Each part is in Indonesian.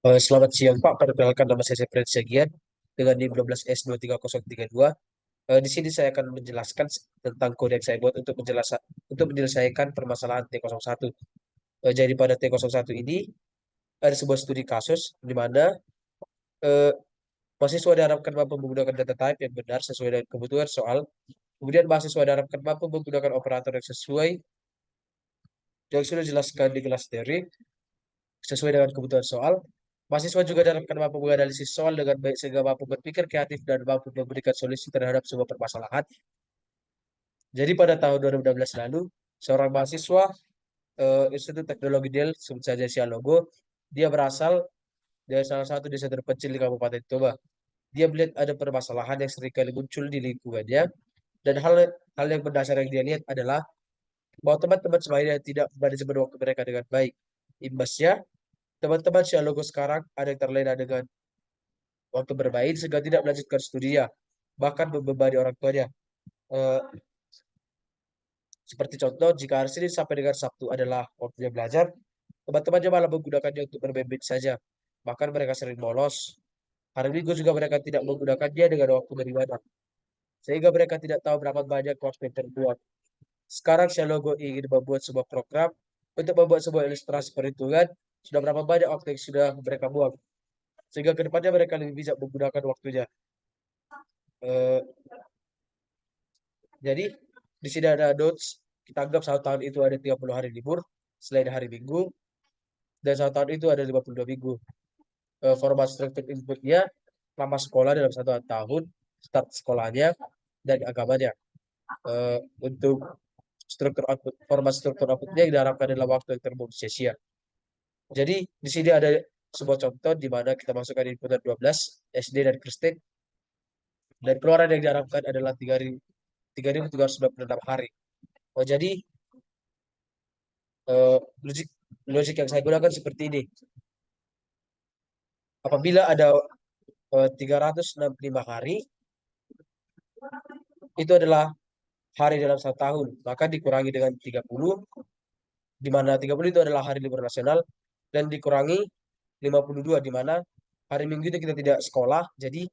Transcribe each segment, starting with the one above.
Selamat siang Pak, perkenalkan nama saya Sepret Segian dengan NIM 12S23032. Di sini saya akan menjelaskan tentang kode yang saya buat untuk menyelesaikan permasalahan T01. Jadi pada T01 ini ada sebuah studi kasus di mana eh, mahasiswa diharapkan mampu menggunakan data type yang benar sesuai dengan kebutuhan soal. Kemudian mahasiswa diharapkan mampu menggunakan operator yang sesuai yang sudah dijelaskan di kelas teori sesuai dengan kebutuhan soal. Mahasiswa juga diharapkan mampu menganalisis soal dengan baik sehingga mampu berpikir kreatif dan mampu memberikan solusi terhadap sebuah permasalahan. Jadi pada tahun 2016 lalu, seorang mahasiswa Institut Teknologi Del, sebut saja Sialogo, dia berasal dari salah satu desa terpencil di Kabupaten Toba. Dia melihat ada permasalahan yang seringkali muncul di lingkungannya, dan hal yang mendasar yang dia lihat adalah bahwa teman-teman semuanya tidak manajemen waktu mereka dengan baik. Imbasnya, teman-teman Sialogo sekarang ada yang terlena dengan waktu bermain sehingga tidak melanjutkan studinya, bahkan membebani orang tuanya. Eh, Seperti contoh, jika hari Senin sampai dengan Sabtu adalah waktunya belajar, teman-temannya malah menggunakannya untuk bermain saja. Bahkan mereka sering bolos. Hari Minggu juga mereka tidak menggunakannya dengan waktu beribadah. Sehingga mereka tidak tahu berapa banyak waktu yang terbuang. Sekarang Shalogo ingin membuat sebuah program untuk membuat sebuah ilustrasi perhitungan. Sudah berapa banyak waktu yang sudah mereka buang. Sehingga kedepannya mereka lebih bijak menggunakan waktunya. Eh, Jadi di sini ada notes. Kita anggap satu tahun itu ada 30 hari libur selain hari Minggu, dan satu tahun itu ada 52 minggu. Format struktur inputnya lama sekolah dalam satu tahun, start sekolahnya, dan agamanya. Untuk format struktur outputnya yang diharapkan dalam waktu yang terbuang sia-sia. Jadi di sini ada sebuah contoh di mana kita masukkan inputan 12 SD dan Kristen, dan keluaran yang diharapkan adalah 3.396 hari. Jadi eh, logik logik yang saya gunakan seperti ini. Apabila ada 365 hari, itu adalah hari dalam satu tahun. Maka dikurangi dengan 30, di mana 30 itu adalah hari libur nasional, dan dikurangi 52, di mana hari Minggu itu kita tidak sekolah. Jadi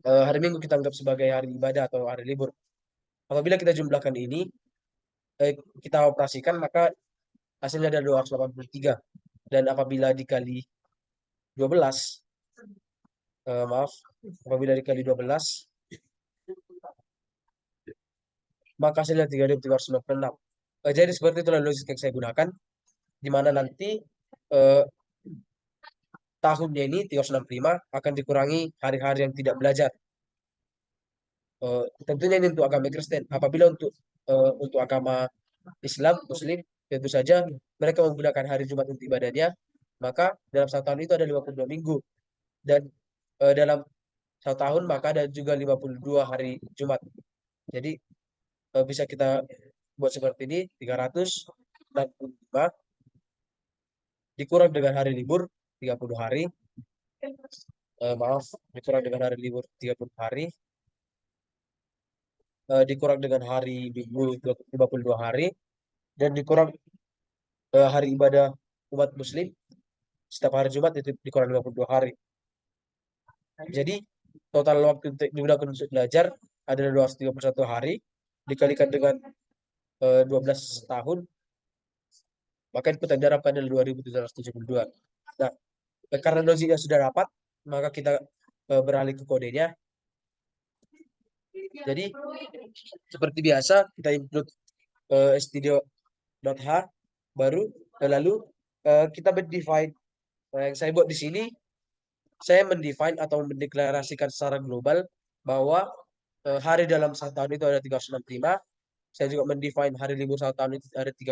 hari Minggu kita anggap sebagai hari ibadah atau hari libur. Apabila kita jumlahkan ini, eh, kita operasikan, maka hasilnya ada 283. Dan apabila dikali 12, maaf, apabila dikali 12, maka hasilnya 3.396. Jadi seperti itulah logik yang saya gunakan, di mana nanti eh, tahunnya ini 365 akan dikurangi hari-hari yang tidak belajar. Tentunya ini untuk agama Kristen. Apabila untuk agama Islam, Muslim, tentu saja mereka menggunakan hari Jumat untuk ibadahnya, maka dalam satu tahun itu ada 52 minggu. Dan dalam satu tahun maka ada juga 52 hari Jumat. Jadi bisa kita buat seperti ini, 365 dikurang dengan hari libur 30 hari. Maaf, dikurang dengan hari libur 30 hari, dikurang dengan hari minggu 52 hari, dan dikurang hari ibadah umat muslim setiap hari Jumat itu dikurang 52 hari. Jadi total waktu untuk digunakan untuk belajar adalah 231 hari dikalikan dengan 12 tahun, maka input yang diharapkan adalah 2.772. Nah, karena logiknya sudah dapat, maka kita beralih ke kodenya. Jadi seperti biasa kita include stdio.h baru, lalu kita mendefine. Yang saya buat di sini, saya mendefine atau mendeklarasikan secara global bahwa hari dalam satu tahun itu ada 365. Saya juga mendefine hari libur satu tahun itu ada 30.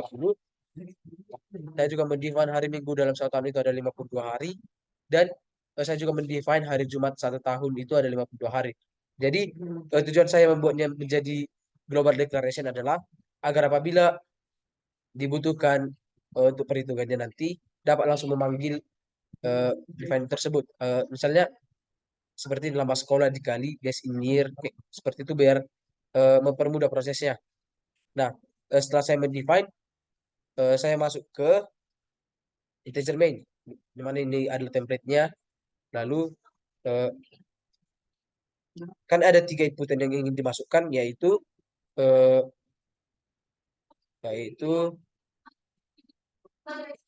Saya juga mendefine hari Minggu dalam satu tahun itu ada 52 hari. Dan saya juga mendefine hari Jumat satu tahun itu ada 52 hari. Jadi tujuan saya membuatnya menjadi global declaration adalah agar apabila dibutuhkan untuk perhitungannya nanti dapat langsung memanggil define tersebut. Misalnya seperti nama sekolah dikali guys in year, seperti itu biar mempermudah prosesnya. Nah, setelah saya mendefine, saya masuk ke integer main, di mana ini adalah template-nya. Lalu eh, kan ada 3 inputan yang ingin dimasukkan, eh, yaitu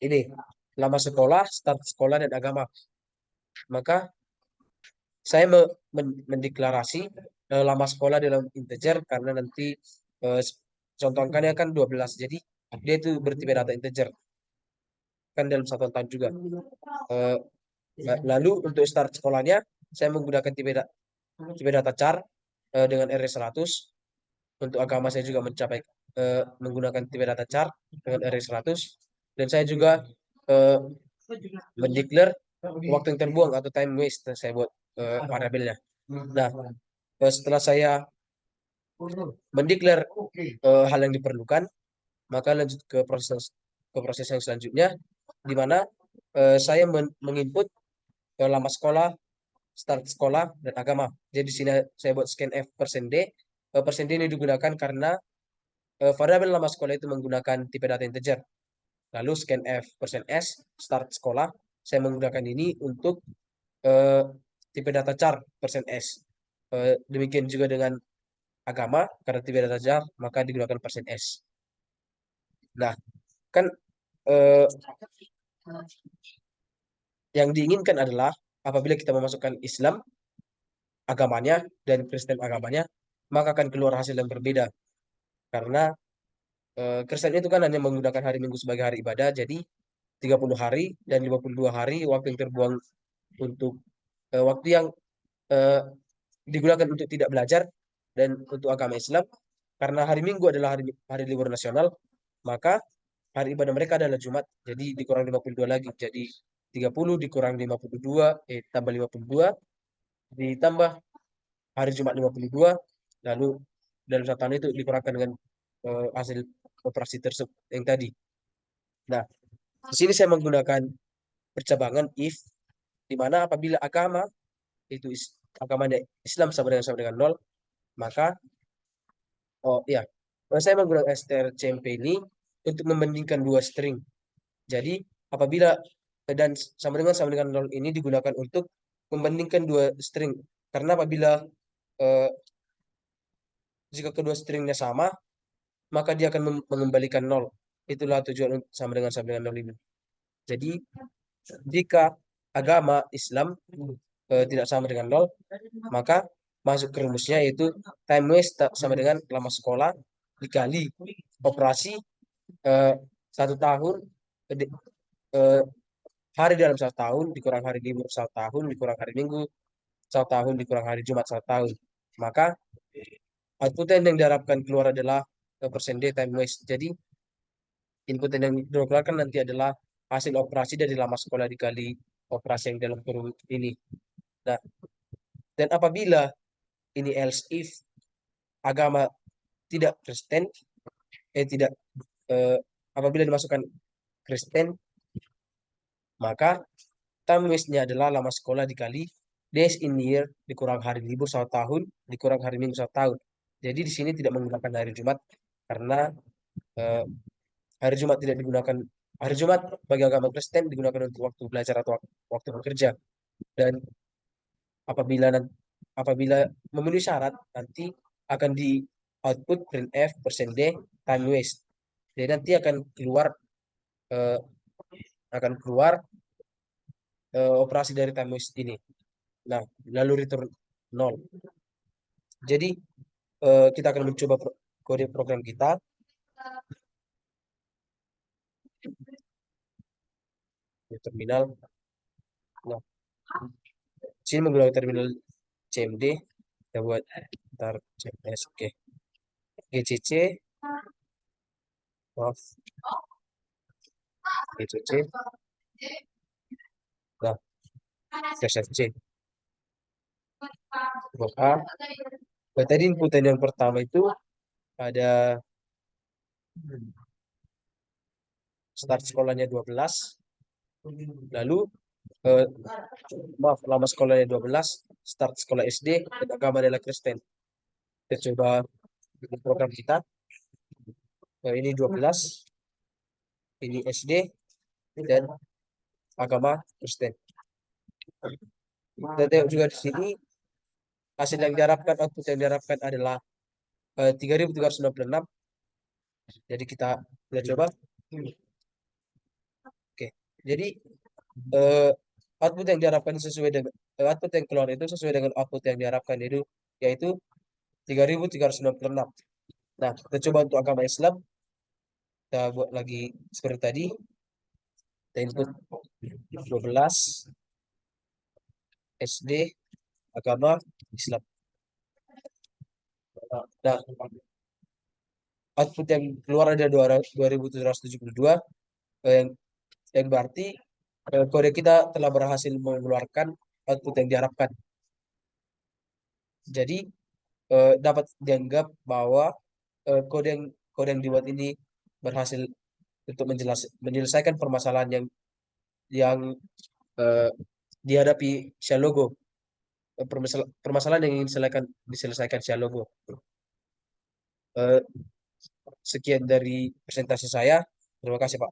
ini nama sekolah, start sekolah, dan agama. Maka saya mendeklarasi lama sekolah dalam integer karena nanti eh, contohkannya kan 12. Jadi dia itu bertipe data integer kan dalam satuan tahun juga. Eh, Lalu untuk start sekolahnya saya menggunakan tipe data char dengan array 100. Untuk agama saya juga menggunakan tipe data char dengan array 100. Dan saya juga eh, mendeklar waktu yang terbuang atau time waste yang saya buat variabelnya. Nah, setelah saya mendeklar hal yang diperlukan, maka lanjut ke proses yang selanjutnya, di mana saya menginput lama sekolah, start sekolah, dan agama. Jadi di sini saya buat scanf persen %d. Persen %d ini digunakan karena variabel lama sekolah itu menggunakan tipe data integer. Lalu scanf persen %s, start sekolah, saya menggunakan ini untuk eh, tipe data char persen %s. Demikian juga dengan agama, karena tipe data char, maka digunakan persen %s. Nah, kan eh, yang diinginkan adalah apabila kita memasukkan Islam agamanya dan Kristen agamanya, maka akan keluar hasil yang berbeda. Karena Kristen itu kan hanya menggunakan hari Minggu sebagai hari ibadah, jadi 30 hari dan 52 hari waktu yang terbuang untuk waktu yang eh, digunakan untuk tidak belajar. Dan untuk agama Islam, karena hari Minggu adalah hari libur nasional, maka hari ibadah mereka adalah Jumat. Jadi dikurang 52 lagi. Jadi 30 dikurang 52, tambah 52, ditambah hari Jumat 52, lalu dalam satu tahun itu dikurangkan dengan hasil operasi tersebut yang tadi. Nah, di sini saya menggunakan percabangan if, di mana apabila itu agama Islam sama dengan nol, maka ya, saya menggunakan strcmp ini untuk membandingkan dua string. Jadi apabila dan sama dengan nol ini digunakan untuk membandingkan dua string, karena apabila eh, jika kedua stringnya sama, maka dia akan mengembalikan nol. Itulah tujuan sama dengan nol ini. Jadi jika agama Islam tidak sama dengan nol, maka masuk ke rumusnya, yaitu time waste sama dengan lama sekolah dikali operasi eh, 1 tahun, eh, hari dalam 1 tahun dikurang hari libur 1 tahun dikurang hari Minggu 1 tahun dikurang hari Jumat 1 tahun. Maka output yang diharapkan keluar adalah persen D time waste. Jadi input yang dikeluarkan nanti adalah hasil operasi dari lama sekolah dikali operasi yang dalam kurung ini. Nah, dan apabila ini else if agama tidak Kristen, tidak eh, apabila dimasukkan Kristen, maka time waste-nya adalah lama sekolah dikali days in year dikurang hari libur 1 tahun dikurang hari Minggu 1 tahun. Jadi di sini tidak menggunakan hari Jumat karena eh, hari Jumat tidak digunakan. Hari Jumat bagi agama Kristen digunakan untuk waktu belajar atau waktu bekerja. Dan apabila apabila memenuhi syarat, nanti akan di output printf persen %d time waste. Jadi nanti eh, akan keluar operasi dari time waste ini. Nah, lalu return 0. Jadi kita akan mencoba kode program kita. Di terminal. Nah, sini menggunakan terminal CMD. Kita buat ntar CMS. Oke. GCC. Maaf. GCC. Nah, SFC. A. Tadi inputan yang pertama itu ada start sekolahnya 12. Lalu eh, maaf, lama sekolahnya 12, start sekolah SD, dan agama adalah Kristen. Kita coba program kita. Ini 12, ini SD, dan agama Kristen. Kita tengok juga di sini hasil yang diharapkan, output yang diharapkan adalah 3.366. Jadi kita coba. Oke. Jadi eh, output yang diharapkan sesuai dengan output yang keluar itu sesuai dengan output yang diharapkan itu yaitu 3.366. Nah, kita coba untuk agama Islam, kita buat lagi seperti tadi, kita input 12 SD agama Islam. Nah, output yang keluar ada 2.772, yang berarti kode kita telah berhasil mengeluarkan output yang diharapkan. Jadi dapat dianggap bahwa kode yang dibuat ini berhasil untuk menyelesaikan permasalahan yang eh, dihadapi Shell Logo. Permasalahan yang ingin diselesaikan Shell Logo. Eh, Sekian dari presentasi saya. Terima kasih, Pak.